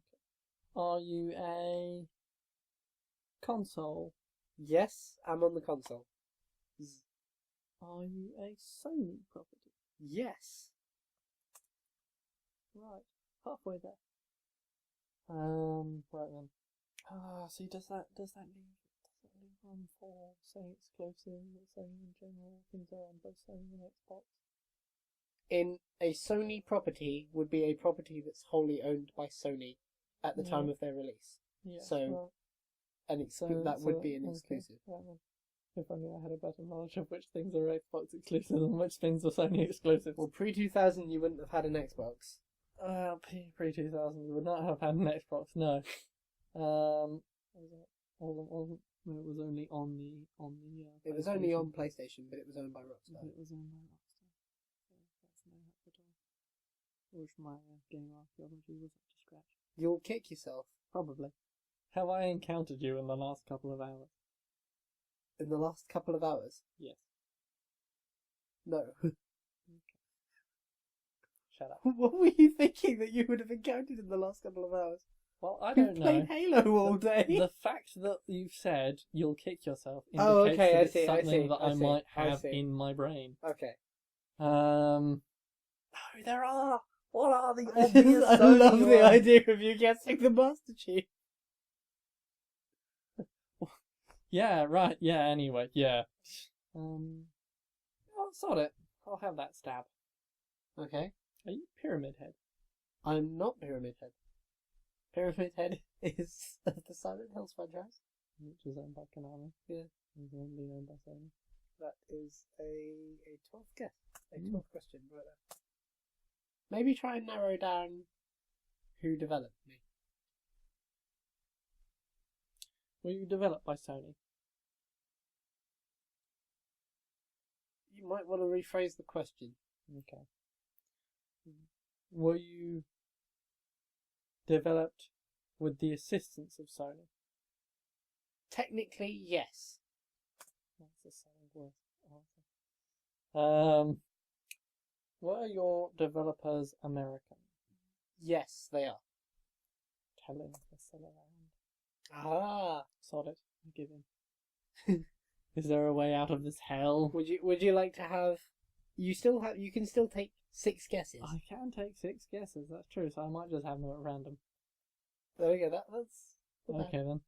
Are you a console? Yes, I'm on the console. Are you a Sony property? Yes. Right, halfway there. Right then. See, does that leave room for Sony exclusive, Sony in general, things that are on both Sony and Xbox? In a Sony property would be a property that's wholly owned by Sony at the time of their release. Yeah. So, right. that would be an exclusive. Okay, right then. If only I had a better knowledge of which things are Xbox exclusive and which things are Sony exclusive. Well, pre-2000 you wouldn't have had an Xbox. Pre-2000 you would not have had an Xbox, no. It was only on the. It was only on PlayStation, but it was owned by Rockstar. It was owned by Rockstar. So that's no help at all. I wish my game archaeology was up to scratch. You'll kick yourself. Probably. Have I encountered you in the last couple of hours? In the last couple of hours? Yes. No. Okay. Shut up. What were you thinking that you would have encountered in the last couple of hours? Well, I You've don't know. played Halo all day. The fact that you've said you'll kick yourself indicates Oh, okay, that I it's see, something that I see, might I have see. in my brain. Okay. Oh, there are. What are the obvious? I Sony love the ones? idea of you guessing the Master Chief. Yeah, right. Yeah. Anyway, yeah. Oh, sod it. I'll have that stab. Okay. Are you Pyramid Head? I'm not Pyramid Head. Pyramid Head is the Silent Hills franchise. Which is owned by Konami. Yeah. Is only owned by Sony. That is a 12th guess. A 12th question right there. Maybe try and narrow down who developed me. Were you developed by Sony? You might want to rephrase the question. Okay. Were you developed with the assistance of Sony? Technically, yes. That's the same word. Were your developers American? Yes, they are. Telling they're still around. Ah. Sod it. I give in. Is there a way out of this hell? Would you like to have? You can still take 6 guesses. I can take 6 guesses. That's true. So I might just have them at random. There we go. That's Okay then.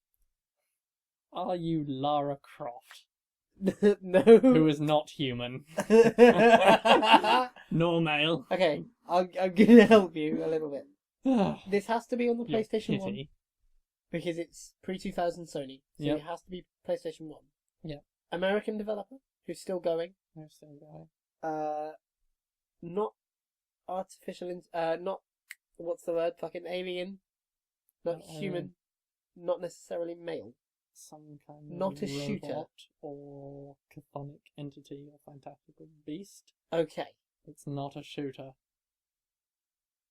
Are you Lara Croft? No. Who is not human. Nor male. Okay, I'm gonna help you a little bit. This has to be on the PlayStation 1 because it's pre-2000 Sony, so Yep. it has to be PlayStation 1. Yeah. American developer who's still going. They're still going. Not artificial. Not what's the word? Fucking alien. Not human. Not necessarily male. Some kind of Not a shooter. robot or chthonic entity or fantastical beast. Okay. It's not a shooter.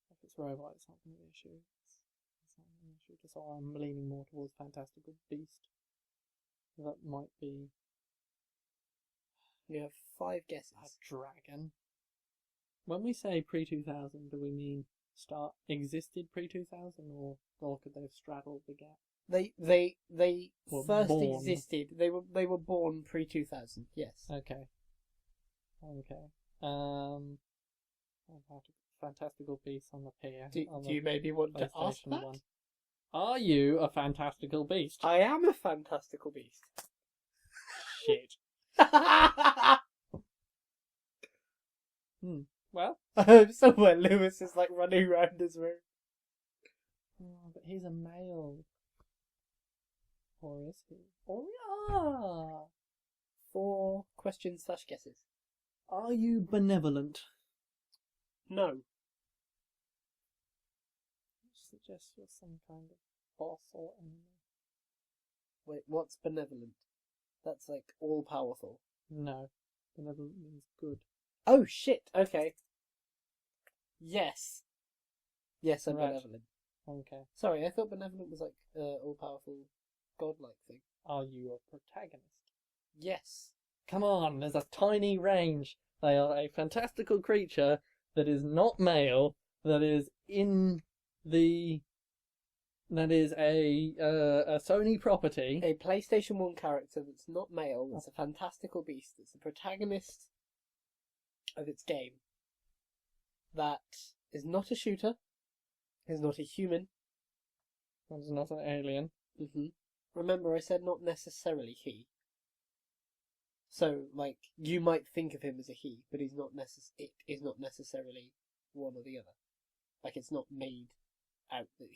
If it's a robot, it's not going to be a shooter. It's not going to be a shooter, so I'm leaning more towards fantastical beast. That might be You have 5 guesses. a dragon. When we say pre-2000, do we mean existed pre-2000 or could they have straddled the gap? They Were first born. existed. They were born pre-2000. Yes. Okay. I've had fantastical beast on the pier. Do on you the maybe want to ask PlayStation that? 1. Are you a fantastical beast? I am a fantastical beast. Shit. Well, Somewhere Lewis is like running around his room. oh, but he's a male. Or is he? Oh, yeah. 4 questions/guesses. Are you benevolent? No. Suggest you're some kind of boss or enemy. Wait, what's benevolent? That's like all powerful. No. Benevolent means good. Oh shit! Okay. Yes. Yes, I'm Right. benevolent. Okay. Sorry, I thought benevolent was like all powerful, godlike thing. Are you a protagonist? Yes. Come on, there's a tiny range. They are a fantastical creature that is not male, that is in the... That is a Sony property. A PlayStation 1 character that's not male, that's a fantastical beast, that's the protagonist of its game, that is not a shooter, is not a human. That is not an alien. Remember, I said not necessarily he. So, like, you might think of him as a he, but he's not it is not necessarily one or the other. Like, it's not made out that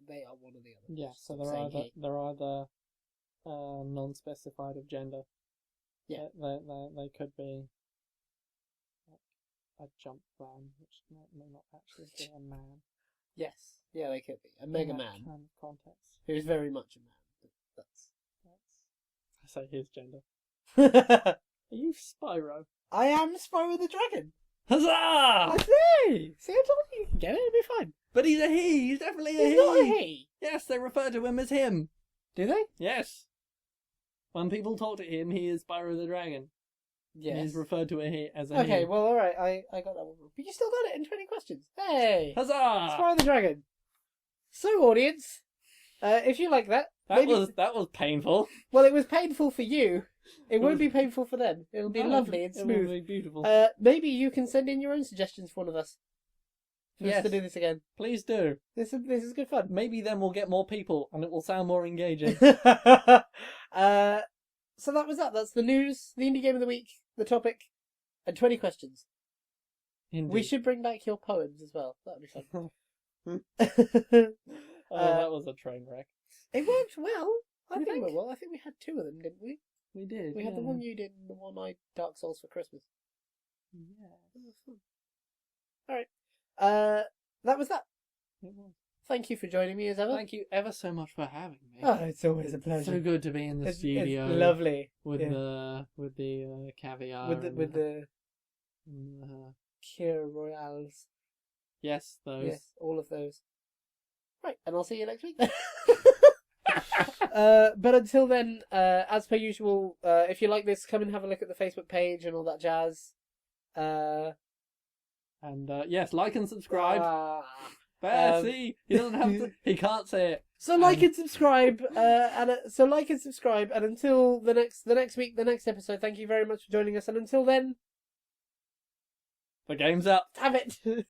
they are one or the other. Yeah, Just so saying he. they're either non-specified of gender. Yeah. They could be a jump man, which may not actually be a man. Yes, yeah, they could be. A Mega in that Man, kind of context. who is very much a man. But I say his gender. that's... Are you Spyro? I am Spyro the Dragon! Huzzah! I see! See, I told you can get it, it'll be fine. But he's a he! He's definitely a He's he! not a he! Yes, they refer to him as him. Do they? Yes. When people talk to him, he is Spyro the Dragon. Yes. He's referred to as a he. Okay, well, alright, I got that one wrong. But you still got it in 20 questions. Hey! Huzzah! Spyro the Dragon. So, audience, if you like that, That maybe... was painful. Well, it was painful for you. It won't be painful for them. It'll be lovely and It will smooth. be beautiful. Maybe you can send in your own suggestions for one of us. For us Yes. to do this again. Please do. This is good fun. Maybe then we'll get more people and it will sound more engaging. So that was that. That's the news, the indie game of the week, the topic, and 20 questions. Indeed. We should bring back your poems as well. That would be fun. That was a train wreck. It worked well. I You think it think? went well. I think we had 2 of them, didn't we? We did. We had the one you did and the one I Dark Souls for Christmas. Yeah. That was fun. Alright. That was that. It was. Thank you for joining me as ever. Thank you ever so much for having me. Oh, it's always a pleasure. So good to be in the studio. It's lovely. With Yeah. the caviar. With and the and Kir Royales. yes, those. Yes, all of those. Right, and I'll see you next week. But until then, as per usual, if you like this, come and have a look at the Facebook page and all that jazz. And yes, like and subscribe. Ah. See, he doesn't have to. He can't say it. So like and subscribe, and until the next week, the next episode. Thank you very much for joining us, and until then, The game's up. damn it.